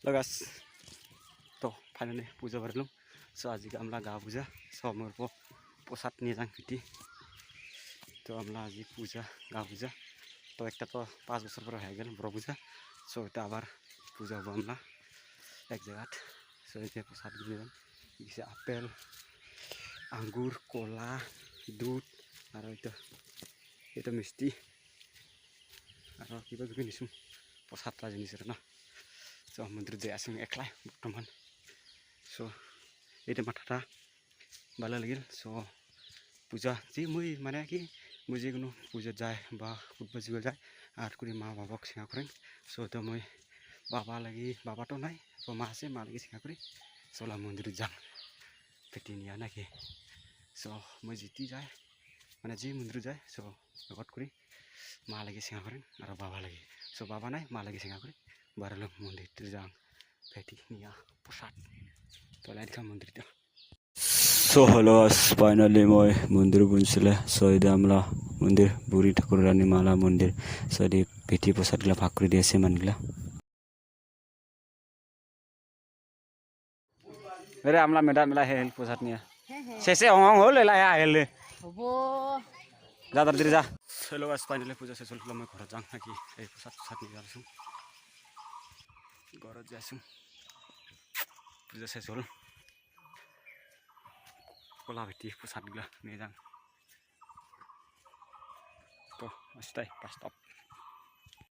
Lagas to finally puja barlum so aji amla ga puja so morpo posat niye jang piti to amla aji puja ga puja to ekta to 5 বছর পর হয়ে গেল বড় পূজা so এটা আবার পূজা হবো আমরা এক জায়গাত সো এই যে প্রসাদ দিলাম কিছু আপেল আঙ্গুর কলা দুধ আর এটা মিষ্টি আর কিবা কিবি নিছো প্রসাদটা জিনিস না সো মন্দির যাই আসুন একলাই বর্তমান সো এটা মাথাটা ভালো লাগিল সো পূজা যে মুই মানে কি মুই যে কোনো পূজা যায় বা ফুটবল জিগল যায় আর করি মা বাবাক সিঙা করেন সো তো মুই বাবা লাগি বাবা তো নাই তো মা আছে মা লাগি সিঙা করি সোলা মন্দির যাম পেটি নিয়া নাকি সো মুই জিতি যায় মানে যে মন্দির যায় সো লগত করি মা লাগি সিঙা করেন আর বাবা লাগি সো বাবা নাই মা লাগি সিঙা করি বারলো মন্দির যাম পেটি নিয়া প্রসাদ তো লাইকা মন্দিরটা So hello finally moi mandir bunsile so ida amla mandir buri thakur rani mala mandir so di peti posat gla phakri diase mangla mere amla mela hel posat nia sese ong hol la ya hel hobo jadar dir ja hello finally puja শেষ হল মই ঘর যাং নাকি এই posat নিয়ে যাইছো ঘর যাইছো puja শেষ হল Kola beti pusat gila nih jang. Tuh, masih pas stop.